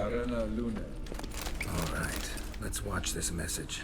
Arena Lune. All right, let's watch this message.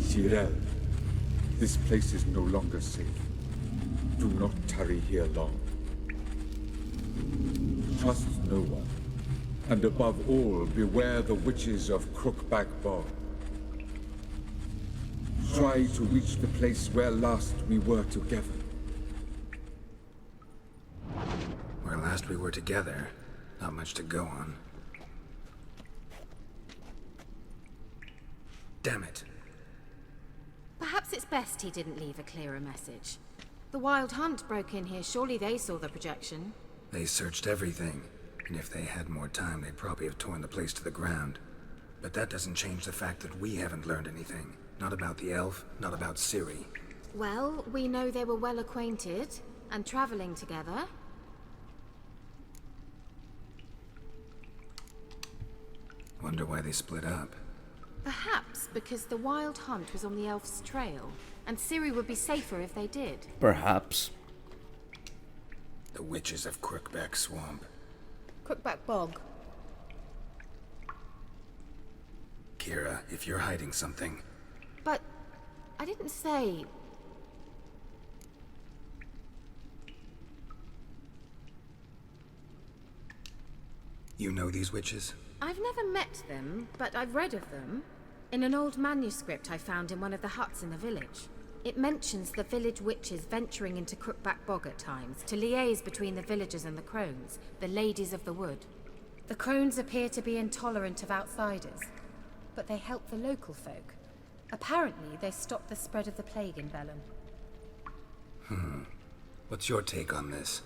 Cyril, this place is no longer safe. Do not tarry here long. Trust no one. And above all, beware the witches of Crookback Bog. Try to reach the place where last we were together. Where last we were together, not much to go on. Damn it. Perhaps it's best he didn't leave a clearer message. The Wild Hunt broke in here. Surely they saw the projection. They searched everything, and if they had more time, they'd probably have torn the place to the ground. But that doesn't change the fact that we haven't learned anything. Not about the elf, not about Ciri. Well, we know they were well acquainted, and traveling together. Wonder why they split up. Perhaps because the Wild Hunt was on the elf's trail, and Ciri would be safer if they did. Perhaps. The witches of Crookback Swamp. Crookback Bog. Kira, if you're hiding something... But I didn't say... You know these witches? I've never met them, but I've read of them. In an old manuscript I found in one of the huts in the village. It mentions the village witches venturing into Crookback Bog at times to liaise between the villagers and the crones, the ladies of the wood. The crones appear to be intolerant of outsiders, but they help the local folk. Apparently, they stopped the spread of the plague in Velen. What's your take on this?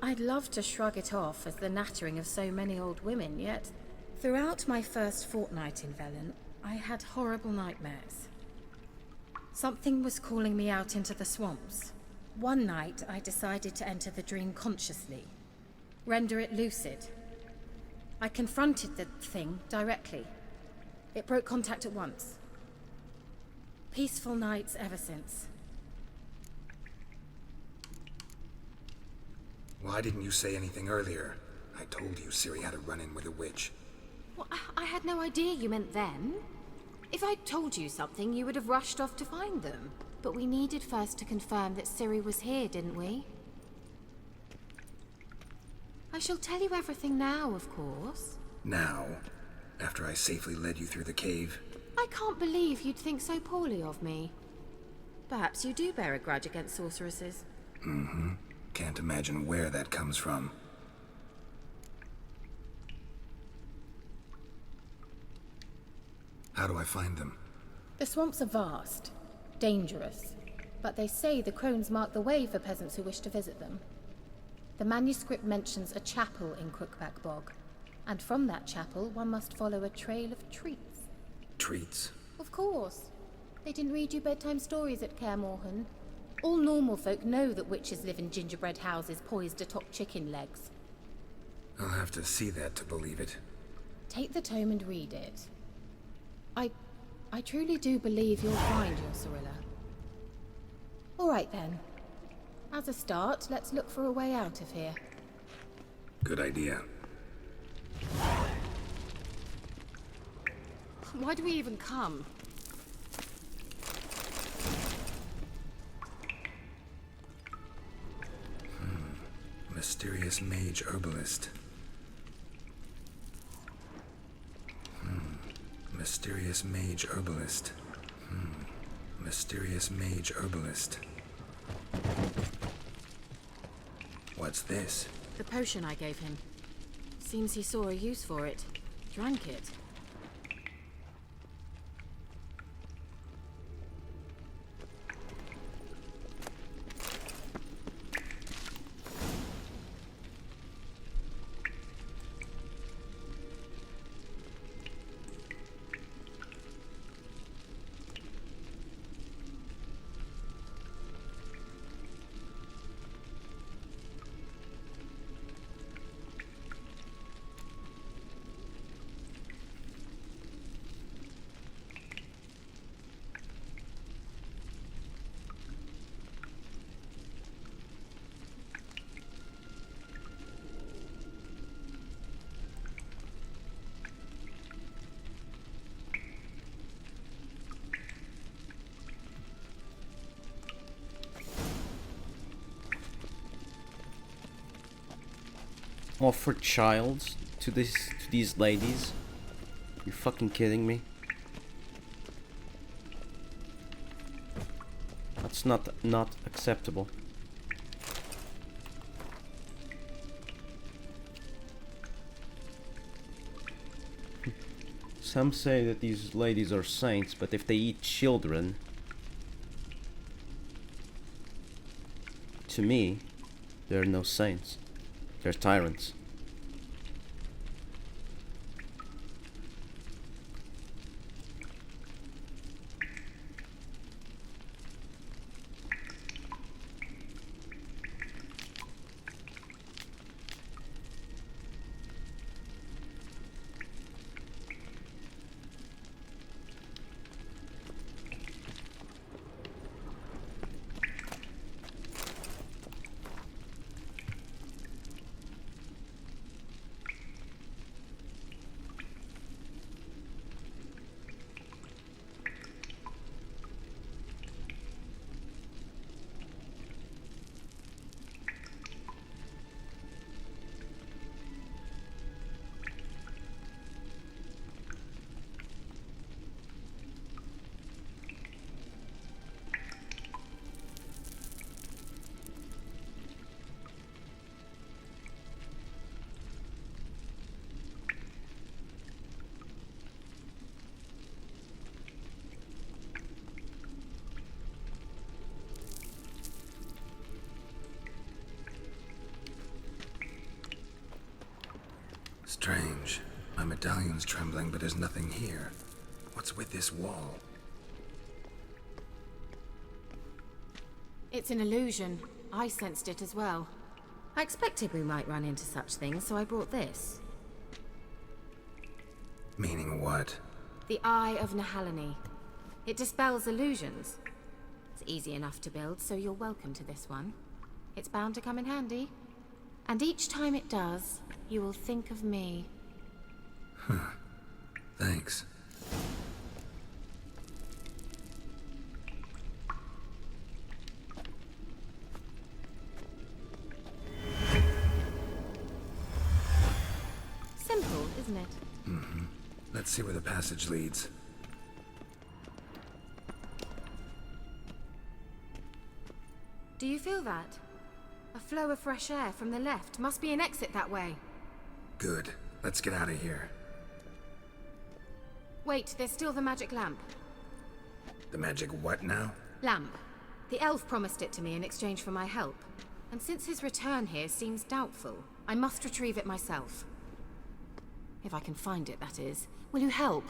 I'd love to shrug it off as the nattering of so many old women, yet throughout my first fortnight in Velen, I had horrible nightmares. Something was calling me out into the swamps. One night, I decided to enter the dream consciously, render it lucid. I confronted the thing directly. It broke contact at once. Peaceful nights ever since. Why didn't you say anything earlier? I told you Ciri had a run-in with a witch. Well, I had no idea you meant then. If I'd told you something, you would have rushed off to find them. But we needed first to confirm that Ciri was here, didn't we? I shall tell you everything now, of course. Now? After I safely led you through the cave? I can't believe you'd think so poorly of me. Perhaps you do bear a grudge against sorceresses. Can't imagine where that comes from. How do I find them? The swamps are vast, dangerous, but they say the crones mark the way for peasants who wish to visit them. The manuscript mentions a chapel in Crookback Bog, and from that chapel one must follow a trail of treats. Treats? Of course. They didn't read you bedtime stories at Kaer Morhen. All normal folk know that witches live in gingerbread houses poised atop chicken legs. I'll have to see that to believe it. Take the tome and read it. I truly do believe you'll find your Cirilla. All right then. As a start, let's look for a way out of here. Good idea. Why do we even come? Mysterious Mage Herbalist. Mysterious Mage Herbalist. Mysterious Mage Herbalist. What's this? The potion I gave him. Seems he saw a use for it. Drank it. offer child to these ladies? You fucking kidding me? That's not acceptable. Some say that these ladies are saints, but if they eat children, to me, they're no saints. They're tyrants. Strange. My medallion's trembling, but there's nothing here. What's with this wall? It's an illusion. I sensed it as well. I expected we might run into such things, so I brought this. Meaning what? The Eye of Nahalani. It dispels illusions. It's easy enough to build, so you're welcome to this one. It's bound to come in handy. And each time it does, you will think of me. Thanks. Simple, isn't it? Mm-hmm. Let's see where the passage leads. Do you feel that? A flow of fresh air from the left. Must be an exit that way. Good. Let's get out of here. Wait, there's still the magic lamp. The magic what now? Lamp. The elf promised it to me in exchange for my help. And since his return here seems doubtful, I must retrieve it myself. If I can find it, that is. Will you help?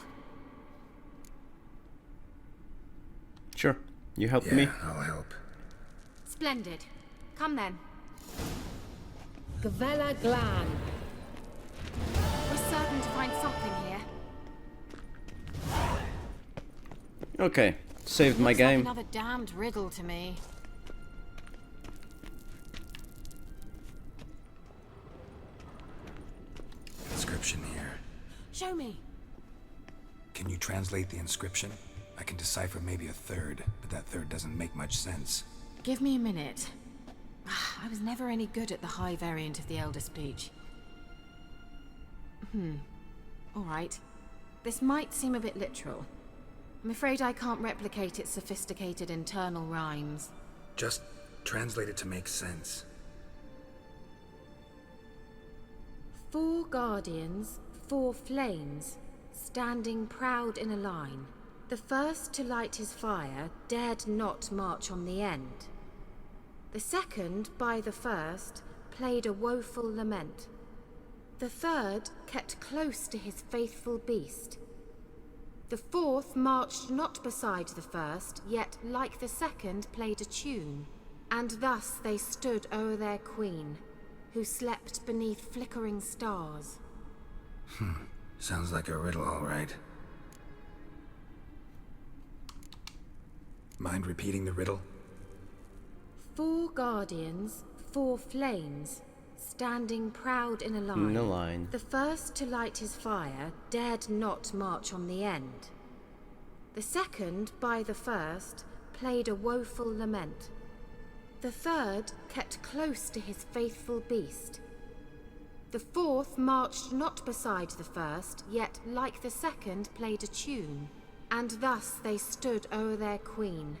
Sure. You help Yeah, me? I'll help. Splendid. Come then. Gavella Glan. We're certain to find something here. Okay. Saved my Looks game. like another damned riddle to me. Inscription here. Show me. Can you translate the inscription? I can decipher maybe a third, but that third doesn't make much sense. Give me a minute. I was never any good at the high variant of the Elder Speech. All right. This might seem a bit literal. I'm afraid I can't replicate its sophisticated internal rhymes. Just translate it to make sense. 4 guardians, 4 flames, standing proud in a line. The first to light his fire dared not march on the end. The second, by the first, played a woeful lament. The third kept close to his faithful beast. The fourth marched not beside the first, yet, like the second, played a tune. And thus they stood o'er their queen, who slept beneath flickering stars. Sounds like a riddle, all right. Mind repeating the riddle? 4 guardians, 4 flames, standing proud in a line. In a line. The first to light his fire dared not march on the end. The second, by the first, played a woeful lament. The third kept close to his faithful beast. The fourth marched not beside the first, yet like the second played a tune. And thus they stood o'er their queen,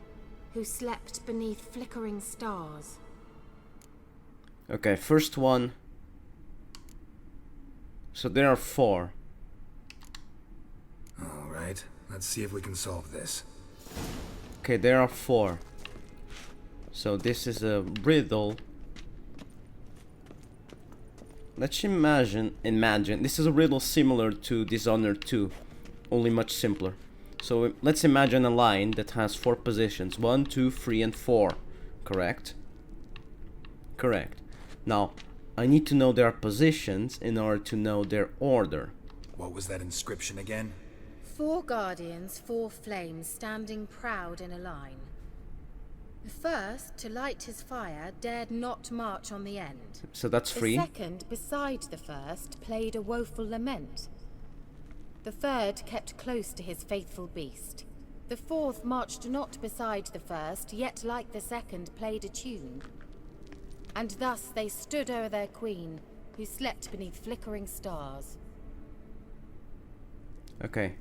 who slept beneath flickering stars. Okay, first one. So there are 4. All right, let's see if we can solve this. Okay, there are 4. So this is a riddle. Let's imagine this is a riddle similar to Dishonored 2, only much simpler. So let's imagine a line that has 4 positions, 1, 2, 3, and 4. Correct? Correct. Now, I need to know their positions in order to know their order. What was that inscription again? 4 guardians, 4 flames, standing proud in a line. The first, to light his fire, dared not march on the end. So that's 3. The second, beside the first, played a woeful lament. The third kept close to his faithful beast. The fourth marched not beside the first, yet like the second played a tune. And thus they stood o'er their queen, who slept beneath flickering stars. Okay.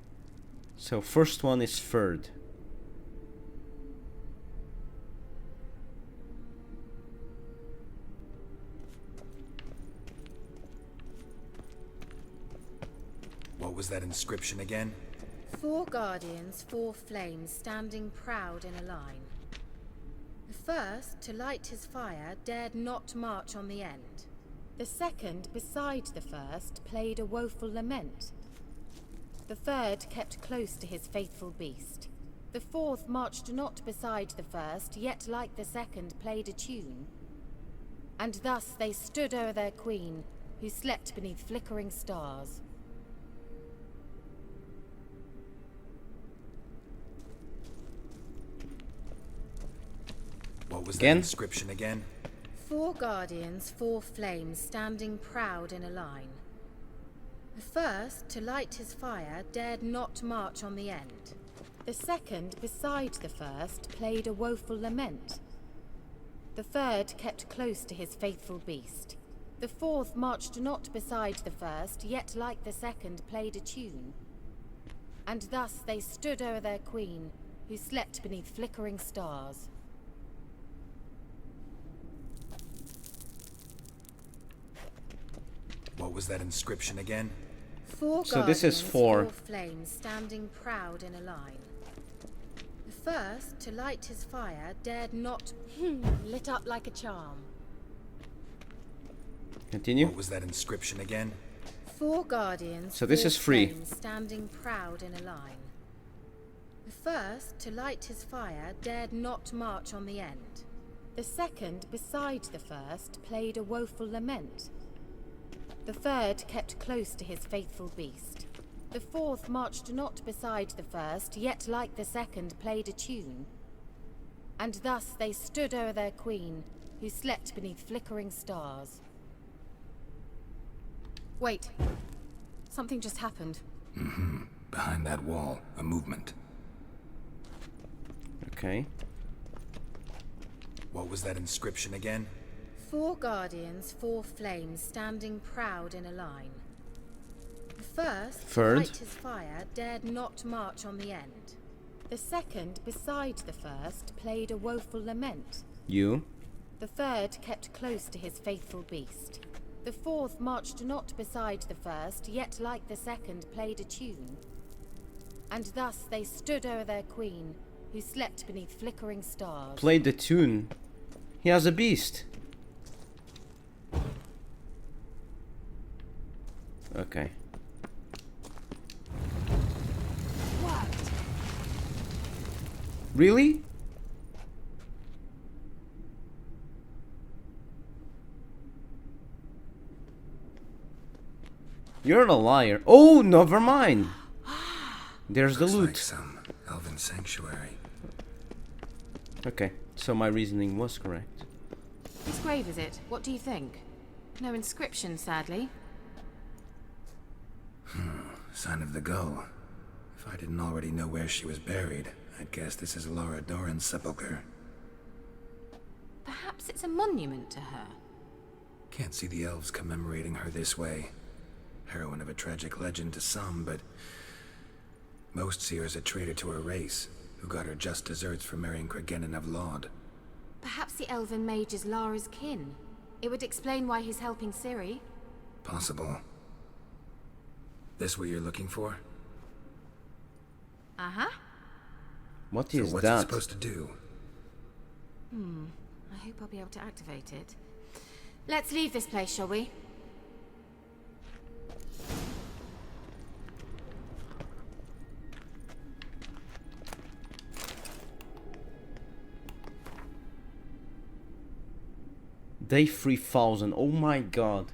So first one is third. What was that inscription again? 4 guardians, 4 flames, standing proud in a line. The first, to light his fire, dared not march on the end. The second, beside the first, played a woeful lament. The third kept close to his faithful beast. The fourth marched not beside the first, yet like the second played a tune. And thus they stood o'er their queen, who slept beneath flickering stars. What was Again? that inscription again? 4 guardians, 4 flames, standing proud in a line. The first, to light his fire, dared not march on the end. The second, beside the first, played a woeful lament. The third kept close to his faithful beast. The fourth marched not beside the first, yet like the second played a tune. And thus they stood o'er their queen, who slept beneath flickering stars. What was that inscription again? 4 So this is guardians, 4. 4 flames, standing proud in a line. The first, to light his fire, dared not lit up like a charm. Continue. What was that inscription again? 4 guardians, So this 4 is 3. flames, standing proud in a line. The first, to light his fire, dared not march on the end. The second, beside the first, played a woeful lament. The third kept close to his faithful beast. The fourth marched not beside the first, yet like the second played a tune. And thus they stood o'er their queen, who slept beneath flickering stars. Wait. Something just happened. Behind that wall, a movement. Okay. What was that inscription again? 4 guardians, 4 flames, standing proud in a line. The first, to Third. light his fire, dared not march on the end. The second, beside the first, played a woeful lament. You. The third kept close to his faithful beast. The fourth marched not beside the first, yet like the second played a tune. And thus they stood o'er their queen, who slept beneath flickering stars. Played the tune. He has a beast. Okay. What? Really? You're a liar. Oh, never mind. There's the Looks loot. like some elven sanctuary. Okay, so my reasoning was correct. Whose grave is it? What do you think? No inscription, sadly. Sign of the gull. If I didn't already know where she was buried, I'd guess this is Laura Doran's sepulchre. Perhaps it's a monument to her. Can't see the elves commemorating her this way. Heroine of a tragic legend to some, but most see her as a traitor to her race, who got her just desserts for marrying Cregennan of Laud. Perhaps the elven mage is Lara's kin. It would explain why he's helping Ciri. Possible. This what you're looking for? Uh-huh. What is so what's that? it supposed to do? I hope I'll be able to activate it. Let's leave this place, shall we? Day 3000. Oh my god.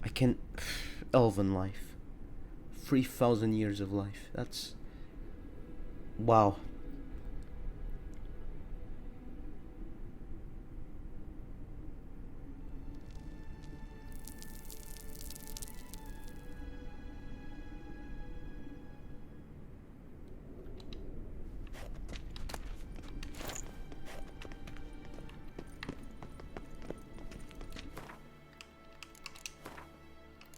I can... Elven life. 3000 years of life. That's... Wow.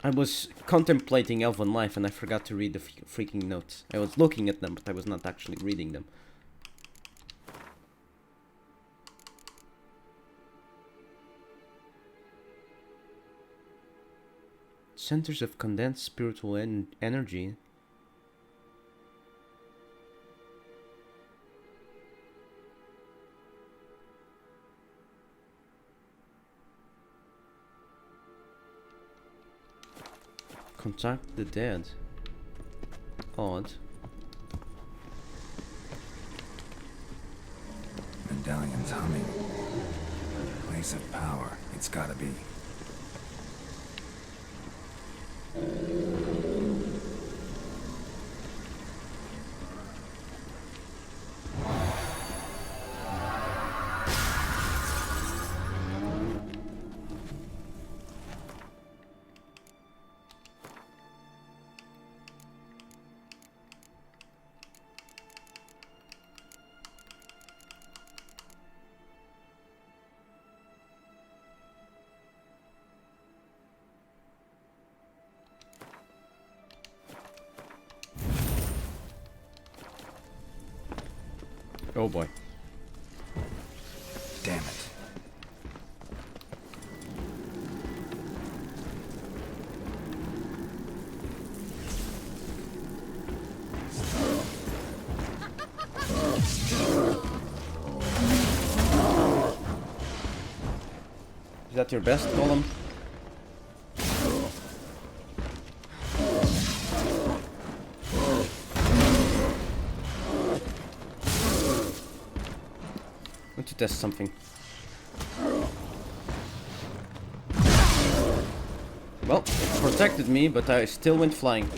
I was contemplating Elven life and I forgot to read the freaking notes. I was looking at them, but I was not actually reading them. Centers of condensed spiritual energy. Contact the dead. Odd. Medallion's humming. Place of power. It's gotta be. Oh boy. Damn it. Is that your best, Golem? I want to test something. Well, it protected me, but I still went flying.